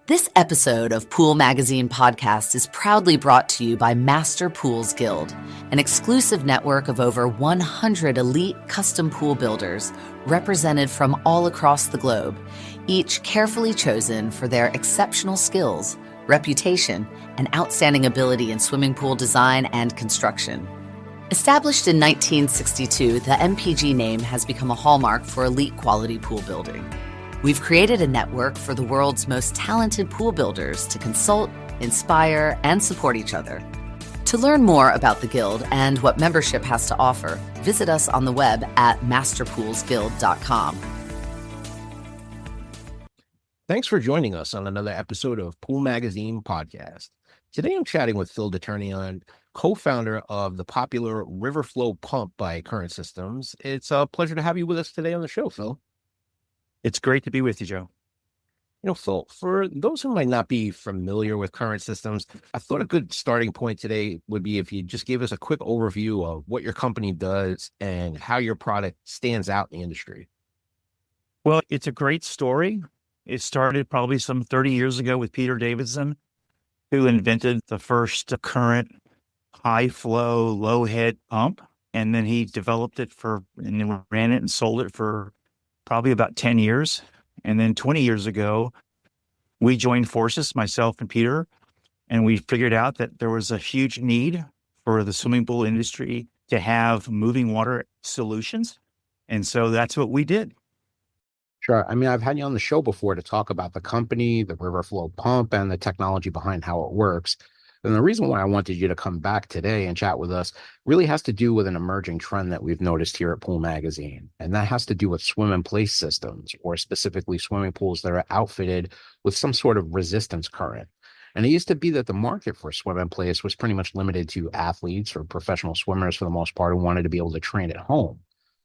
This episode of Pool Magazine Podcast is proudly brought to you by Master Pools Guild, an exclusive network of over 100 elite custom pool builders represented from all across the globe, each carefully chosen for their exceptional skills, reputation, and outstanding ability in swimming pool design and construction. Established in 1962, the MPG name has become a hallmark for elite quality pool building. We've created a network for the world's most talented pool builders to consult, inspire, and support each other. To learn more about the Guild and what membership has to offer, visit us on the web at masterpoolsguild.com. Thanks for joining us on another episode of Pool Magazine Podcast. Today I'm chatting with Phil De Tournillon, co-founder of the popular Riverflow pump by Current Systems. It's a pleasure to have you with us today on the show, Phil. It's great to be with you, Joe. Phil, for those who might not be familiar with Current Systems, I thought a good starting point today would be if you just gave us a quick overview of what your company does and how your product stands out in the industry. Well, it's a great story. It started probably some 30 years ago with Peter Davidson, who invented the first current high flow, low head pump. And then he developed it and then ran it and sold it for probably about 10 years. And then 20 years ago, we joined forces, myself and Peter, and we figured out that there was a huge need for the swimming pool industry to have moving water solutions. And so that's what we did. Sure. I mean, I've had you on the show before to talk about the company, the Riverflow pump, and the technology behind how it works. And the reason why I wanted you to come back today and chat with us really has to do with an emerging trend that we've noticed here at Pool Magazine. And that has to do with swim in place systems, or specifically swimming pools that are outfitted with some sort of resistance current. And it used to be that the market for swim in place was pretty much limited to athletes or professional swimmers for the most part who wanted to be able to train at home.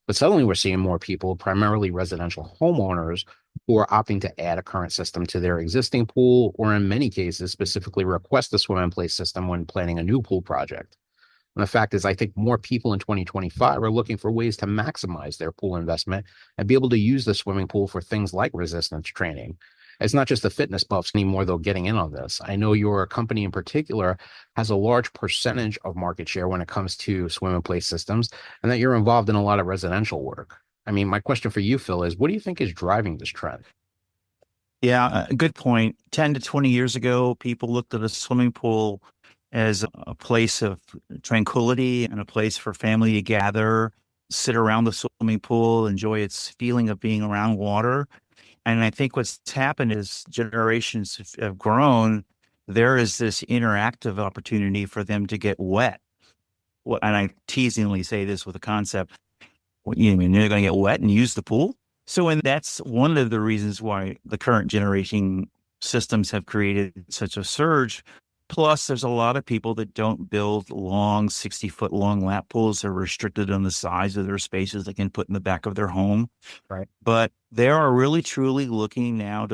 But suddenly we're seeing more people, primarily residential homeowners, who are opting to add a current system to their existing pool, or in many cases, specifically request a swim-in-place system when planning a new pool project. And the fact is, I think more people in 2025 are looking for ways to maximize their pool investment and be able to use the swimming pool for things like resistance training. It's not just the fitness buffs anymore, though, getting in on this. I know your company in particular has a large percentage of market share when it comes to swim-in-place systems, and that you're involved in a lot of residential work. I mean, my question for you, Phil, is what do you think is driving this trend? Yeah, a good point. 10 to 20 years ago, people looked at a swimming pool as a place of tranquility and a place for family to gather, sit around the swimming pool, enjoy its feeling of being around water. And I think what's happened is generations have grown. There is this interactive opportunity for them to get wet. Well, and I teasingly say this with a concept. What, you mean they're going to get wet and use the pool? And that's one of the reasons why the current generation systems have created such a surge. Plus, there's a lot of people that don't build long, 60-foot long lap pools. They're restricted on the size of their spaces they can put in the back of their home. Right. But they are really, truly looking now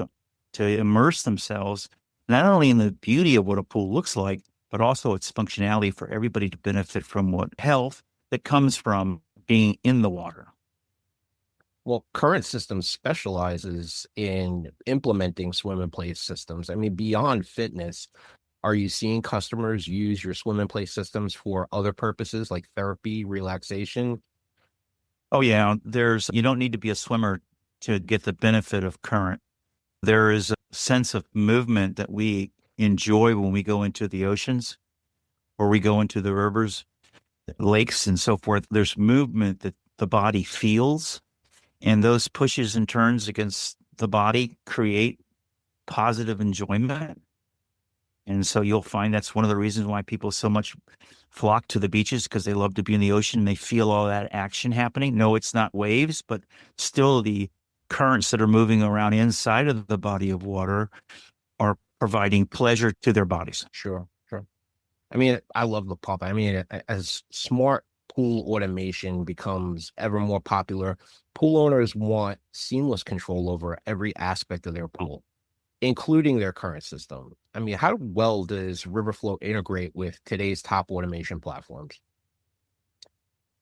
to immerse themselves, not only in the beauty of what a pool looks like, but also its functionality for everybody to benefit from what health that comes from being in the water. Well, Current Systems specializes in implementing swim-in-place systems. I mean, beyond fitness, are you seeing customers use your swim-in-place systems for other purposes like therapy, relaxation? Oh, yeah. You don't need to be a swimmer to get the benefit of current. There is a sense of movement that we enjoy when we go into the oceans or we go into the rivers, lakes, and so forth. There's movement that the body feels, and those pushes and turns against the body create positive enjoyment. And so you'll find that's one of the reasons why people so much flock to the beaches, because they love to be in the ocean and they feel all that action happening. No, it's not waves, but still the currents that are moving around inside of the body of water are providing pleasure to their bodies. Sure. I mean, I love the pump. I mean, as smart pool automation becomes ever more popular, pool owners want seamless control over every aspect of their pool, including their current system. I mean, how well does Riverflow integrate with today's top automation platforms?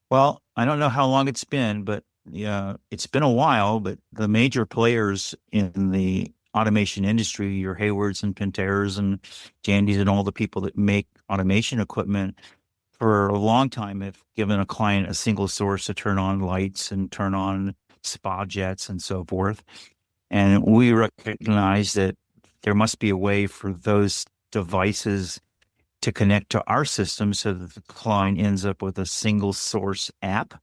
Well, I don't know how long it's been, but yeah, it's been a while. But the major players in the automation industry, your Haywards and Pentaires and Jandies and all the people that make automation equipment for a long time have given a client a single source to turn on lights and turn on spa jets and so forth. And we recognize that there must be a way for those devices to connect to our system so that the client ends up with a single source app.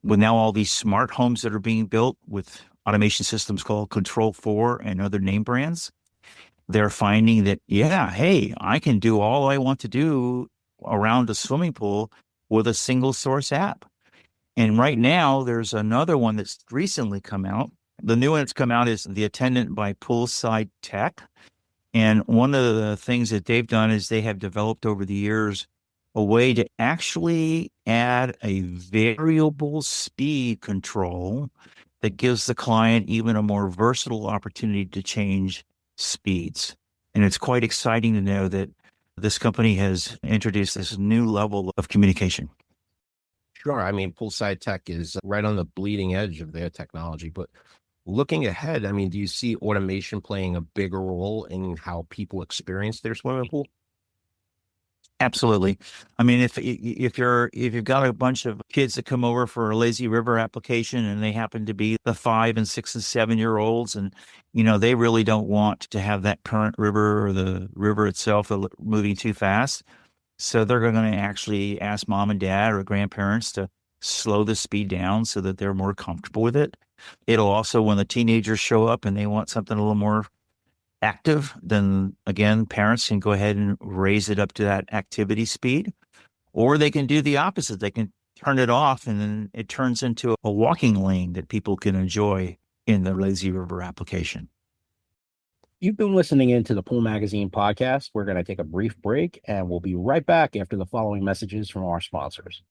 With now all these smart homes that are being built with automation systems called Control 4 and other name brands, they're finding that, yeah, hey, I can do all I want to do around a swimming pool with a single source app. And right now, there's another one that's recently come out. The new one that's come out is the Attendant by Poolside Tech. And one of the things that they've done is they have developed over the years a way to actually add a variable speed control that gives the client even a more versatile opportunity to change speeds. And it's quite exciting to know that this company has introduced this new level of communication. Sure. I mean, Poolside Tech is right on the bleeding edge of their technology. But looking ahead, I mean, do you see automation playing a bigger role in how people experience their swimming pool? Absolutely. I mean, if you've got a bunch of kids that come over for a lazy river application and they happen to be the 5 and 6 and 7 year olds, and they really don't want to have that current river or the river itself moving too fast, so they're going to actually ask mom and dad or grandparents to slow the speed down so that they're more comfortable with it. It'll also, when the teenagers show up and they want something a little more active, then again, parents can go ahead and raise it up to that activity speed, or they can do the opposite. They can turn it off and then it turns into a walking lane that people can enjoy in the lazy river application. You've been listening into the Pool Magazine podcast. We're going to take a brief break and we'll be right back after the following messages from our sponsors.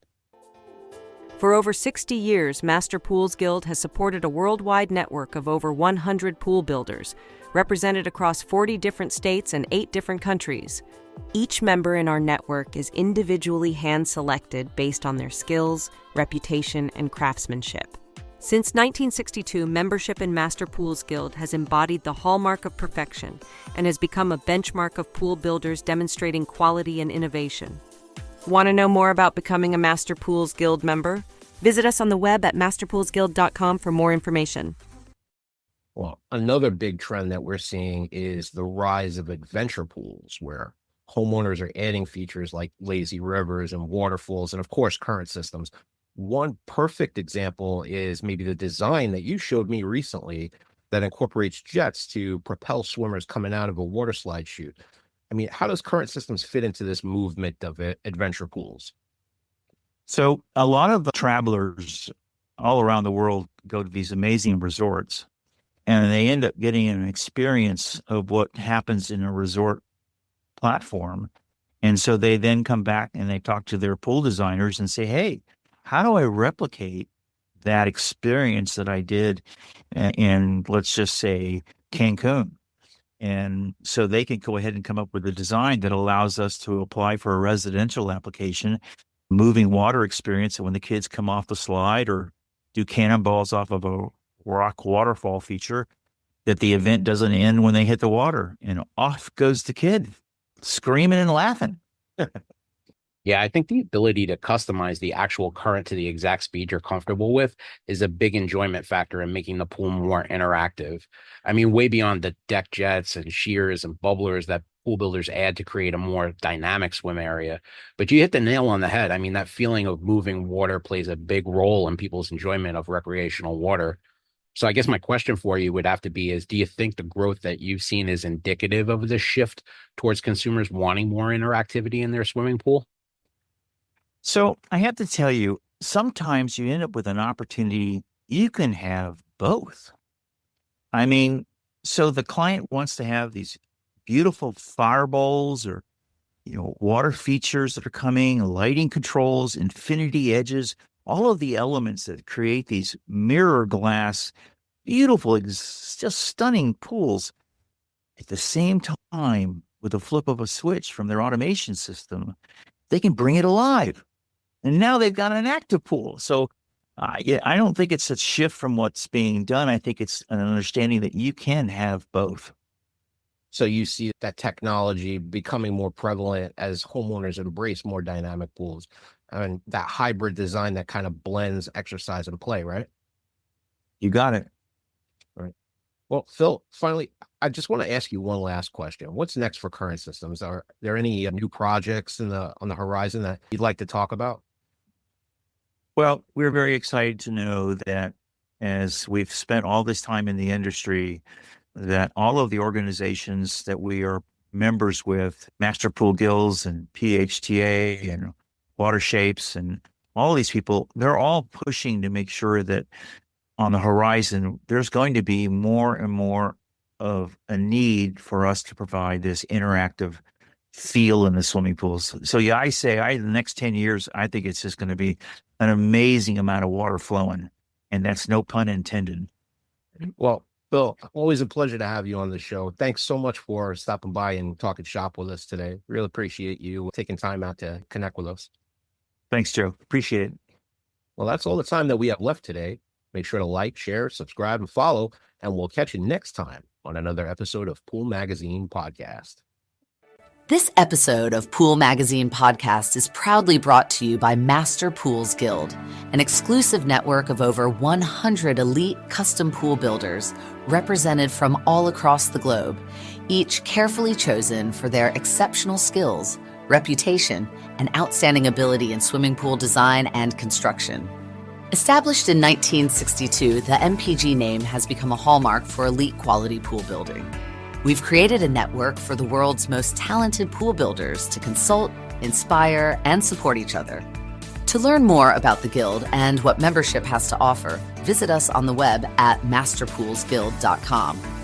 For over 60 years, Master Pools Guild has supported a worldwide network of over 100 pool builders, represented across 40 different states and 8 different countries. Each member in our network is individually hand-selected based on their skills, reputation, and craftsmanship. Since 1962, membership in Master Pools Guild has embodied the hallmark of perfection and has become a benchmark of pool builders demonstrating quality and innovation. Want to know more about becoming a Master Pools Guild member? Visit us on the web at masterpoolsguild.com for more information. Well, another big trend that we're seeing is the rise of adventure pools, where homeowners are adding features like lazy rivers and waterfalls, and of course, current systems. One perfect example is maybe the design that you showed me recently that incorporates jets to propel swimmers coming out of a water slide chute. I mean, how does current systems fit into this movement of adventure pools? So a lot of travelers all around the world go to these amazing resorts, and they end up getting an experience of what happens in a resort platform. And so they then come back and they talk to their pool designers and say, hey, how do I replicate that experience that I did in, let's just say, Cancun? And so they can go ahead and come up with a design that allows us to apply for a residential application, moving water experience. And when the kids come off the slide or do cannonballs off of a rock waterfall feature, that the event doesn't end when they hit the water, and off goes the kid screaming and laughing. Yeah, I think the ability to customize the actual current to the exact speed you're comfortable with is a big enjoyment factor in making the pool more interactive. I mean, way beyond the deck jets and shears and bubblers that pool builders add to create a more dynamic swim area. But you hit the nail on the head. I mean, that feeling of moving water plays a big role in people's enjoyment of recreational water. So I guess my question for you would have to be is, do you think the growth that you've seen is indicative of the shift towards consumers wanting more interactivity in their swimming pool? So I have to tell you, sometimes you end up with an opportunity. You can have both. I mean, so the client wants to have these beautiful fire bowls or, water features that are coming, lighting controls, infinity edges, all of the elements that create these mirror glass, beautiful, just stunning pools. At the same time, with a flip of a switch from their automation system, they can bring it alive. And now they've got an active pool. So I don't think it's a shift from what's being done. I think it's an understanding that you can have both. So you see that technology becoming more prevalent as homeowners embrace more dynamic pools and that hybrid design that kind of blends exercise and play, right? You got it. Right. Well, Phil, finally, I just want to ask you one last question. What's next for Current Systems? Are there any new projects on the horizon that you'd like to talk about? Well, we're very excited to know that as we've spent all this time in the industry, that all of the organizations that we are members with, Master Pool Guilds and PHTA and Water Shapes and all these people, they're all pushing to make sure that on the horizon, there's going to be more and more of a need for us to provide this interactive feel in the swimming pools. So yeah, I say the next 10 years, I think it's just going to be an amazing amount of water flowing. And that's no pun intended. Well, Phil, always a pleasure to have you on the show. Thanks so much for stopping by and talking shop with us today. Really appreciate you taking time out to connect with us. Thanks, Joe. Appreciate it. Well, that's all the time that we have left today. Make sure to like, share, subscribe, and follow, and we'll catch you next time on another episode of Pool Magazine Podcast. This episode of Pool Magazine Podcast is proudly brought to you by Master Pools Guild, an exclusive network of over 100 elite custom pool builders represented from all across the globe, each carefully chosen for their exceptional skills, reputation, and outstanding ability in swimming pool design and construction. Established in 1962, the MPG name has become a hallmark for elite quality pool building. We've created a network for the world's most talented pool builders to consult, inspire, and support each other. To learn more about the Guild and what membership has to offer, visit us on the web at masterpoolsguild.com.